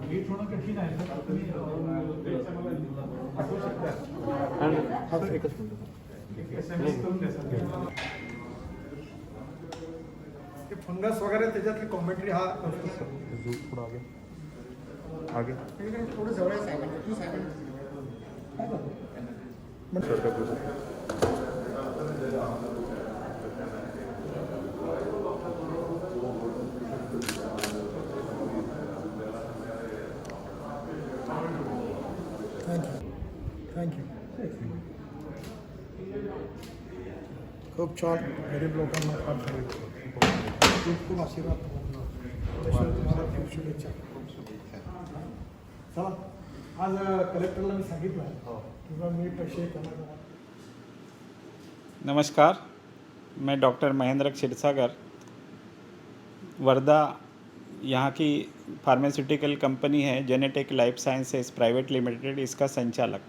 हे थोडं कठीण आहे सर. तुम्ही पाठवू शकता. आणि एकच मिनिट SMS करून द्या सर. ते फंगस वगैरे त्याच्यातली कॉमेंट्री हा करतो सर. थोड़ा आगे थोडं जवळ आहे साहेबांच्या. तू साहेबांच्या काय करतो? सर का पूछो. थँक्यू. खूप छान. गरीब लोकांना फार खूप खूप आशीर्वाद तुम्हाला खूप शुभेच्छा. चला आज कलेक्टरला मी सांगितलं किंवा मी पैसे करणार. नमस्कार, मैं डॉक्टर महेंद्र क्षीरसागर, वर्धा यहाँ की फार्मास्यूटिकल कंपनी है जेनेटेक लाइफ साइंसेज प्राइवेट लिमिटेड, इसका संचालक।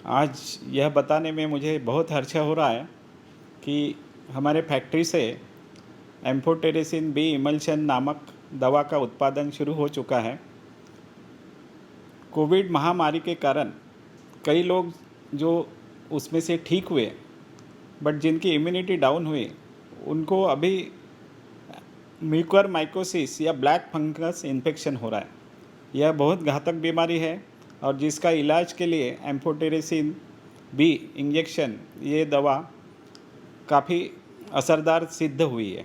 आज यह बताने में मुझे बहुत हर्ष हो रहा है कि हमारे फैक्ट्री से एम्फोटेरेसिन बी इमल्शन नामक दवा का उत्पादन शुरू हो चुका है। कोविड महामारी के कारण कई लोग जो उसमें से ठीक हुए बट जिनकी इम्यूनिटी डाउन हुई, उनको अभी म्यूकरमाइकोसिस या ब्लैक फंगस इन्फेक्शन हो रहा है। यह बहुत घातक बीमारी है और जिसका इलाज के लिए एम्फोटेरेसिन बी इंजेक्शन ये दवा काफ़ी असरदार सिद्ध हुई है।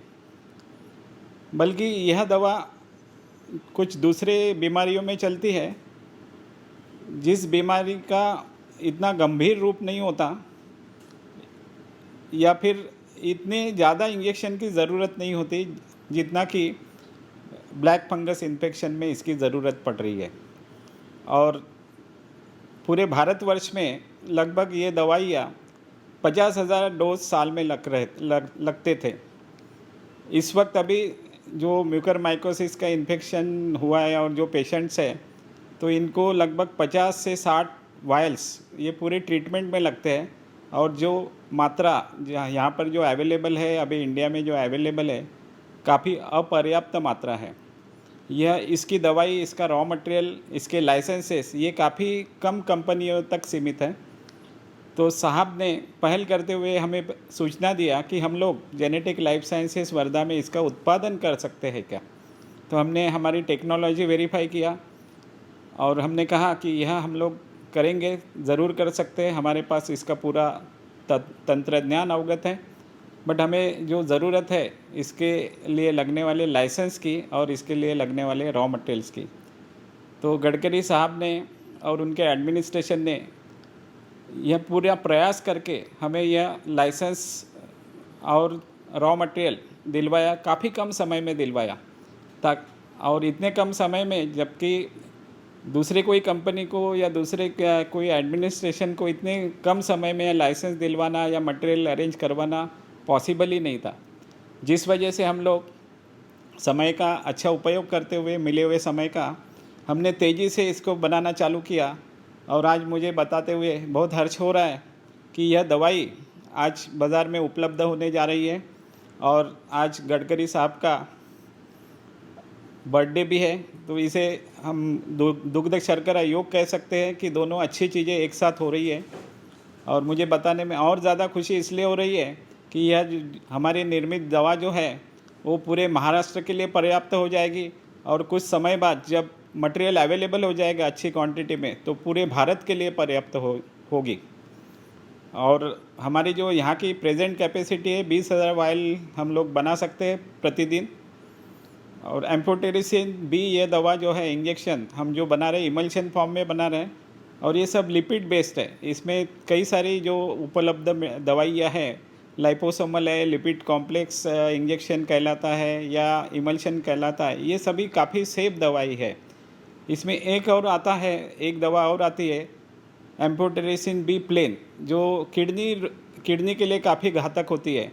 बल्कि यह दवा कुछ दूसरे बीमारियों में चलती है जिस बीमारी का इतना गंभीर रूप नहीं होता या फिर इतने ज़्यादा इंजेक्शन की ज़रूरत नहीं होती जितना कि ब्लैक फंगस इन्फेक्शन में इसकी ज़रूरत पड़ रही है। और पूरे भारतवर्ष में लगभग ये दवाइयाँ 50,000 डोज साल में लगते थे। इस वक्त अभी जो म्यूकरमाइकोसिस का इन्फेक्शन हुआ है और जो पेशेंट्स हैं, तो इनको लगभग 50 से 60 वायल्स ये पूरे ट्रीटमेंट में लगते हैं। और जो मात्रा यहाँ पर जो अवेलेबल है, अभी इंडिया में जो अवेलेबल है, काफ़ी अपर्याप्त मात्रा है। यह इसकी दवाई, इसका रॉ मटेरियल, इसके लाइसेंसेस ये काफ़ी कम कंपनियों तक सीमित है। तो साहब ने पहल करते हुए हमें सूचना दिया कि हम लोग जेनेटिक लाइफ साइंसेस वर्धा में इसका उत्पादन कर सकते हैं क्या। तो हमने हमारी टेक्नोलॉजी वेरीफाई किया और हमने कहा कि यह हम लोग करेंगे, ज़रूर कर सकते हैं। हमारे पास इसका पूरा तंत्रज्ञान अवगत है, बट हमें जो ज़रूरत है इसके लिए लगने वाले लाइसेंस की और इसके लिए लगने वाले रॉ मटेरियल्स की। तो गडकरी साहब ने और उनके एडमिनिस्ट्रेशन ने यह पूरा प्रयास करके हमें यह लाइसेंस और रॉ मटेरियल दिलवाया, काफ़ी कम समय में दिलवाया। और इतने कम समय में, जबकि दूसरे कोई कंपनी को या दूसरे कोई एडमिनिस्ट्रेशन को इतने कम समय में लाइसेंस दिलवाना या मटेरियल अरेंज करवाना पॉसिबल ही नहीं था। जिस वजह से हम लोग समय का अच्छा उपयोग करते हुए, मिले हुए समय का, हमने तेज़ी से इसको बनाना चालू किया। और आज मुझे बताते हुए बहुत हर्ष हो रहा है कि यह दवाई आज बाज़ार में उपलब्ध होने जा रही है। और आज गडकरी साहब का बर्थडे भी है, तो इसे हम दुग्ध शर्करा योग कह सकते हैं कि दोनों अच्छी चीज़ें एक साथ हो रही है। और मुझे बताने में और ज़्यादा खुशी इसलिए हो रही है कि यह हमारी निर्मित दवा जो है वो पूरे महाराष्ट्र के लिए पर्याप्त हो जाएगी। और कुछ समय बाद जब मटेरियल अवेलेबल हो जाएगा अच्छी क्वांटिटी में, तो पूरे भारत के लिए पर्याप्त होगी। और हमारी जो यहाँ की प्रेजेंट कैपेसिटी है 20,000 वायल हम लोग बना सकते हैं प्रतिदिन। और एम्फोटेरेसिन बी ये दवा जो है इंजेक्शन हम जो बना रहे हैं, इमल्शन फॉर्म में बना रहे हैं और ये सब लिपिड बेस्ड है। इसमें कई सारी जो उपलब्ध दवाइयाँ हैं, लाइपोसोमल है, लिपिड कॉम्प्लेक्स इंजेक्शन कहलाता है या इमल्शन कहलाता है, ये सभी काफ़ी सेफ दवाई है। इसमें एक और आता है, एक दवा और आती है एम्फोटेरेसिन बी प्लेन, जो किडनी के लिए काफ़ी घातक होती है।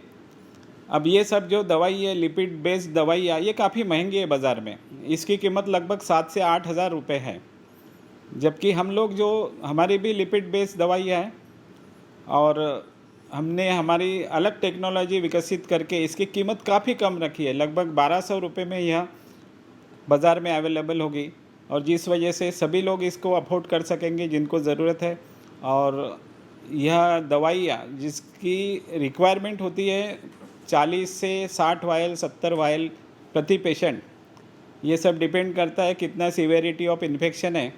अब ये सब जो दवाई है, लिपिड बेस्ड दवाइयाँ, ये काफ़ी महंगी है बाज़ार में। इसकी कीमत लगभग 7 से 8 हज़ार रुपये है। जबकि हम लोग जो हमारी भी लिपिड बेस्ड दवाइयाँ है और हमने हमारी अलग टेक्नोलॉजी विकसित करके इसकी कीमत काफ़ी कम रखी है। लगभग 1200 रुपये में यह बाज़ार में अवेलेबल होगी। और जिस वजह से सभी लोग इसको अफोर्ड कर सकेंगे जिनको ज़रूरत है। और यह दवाइयाँ जिसकी रिक्वायरमेंट होती है 40 से 60 वायल 70 वायल प्रति पेशेंट, ये सब डिपेंड करता है कितना सीवेरिटी ऑफ इन्फेक्शन है।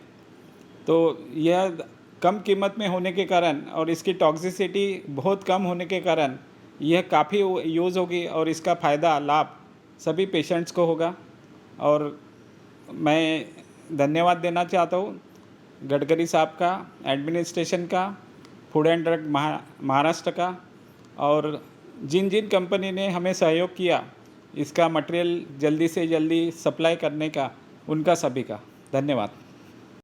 तो यह कम कीमत में होने के कारण और इसकी टॉक्सिसिटी बहुत कम होने के कारण यह काफ़ी यूज़ होगी और इसका फ़ायदा लाभ सभी पेशेंट्स को होगा। और मैं धन्यवाद देना चाहता हूँ गडकरी साहब का, एडमिनिस्ट्रेशन का, फूड एंड ड्रग महाराष्ट्र का, और जिन जिन कंपनी ने हमें सहयोग किया इसका मटेरियल जल्दी से जल्दी सप्लाई करने का, उनका सभी का धन्यवाद।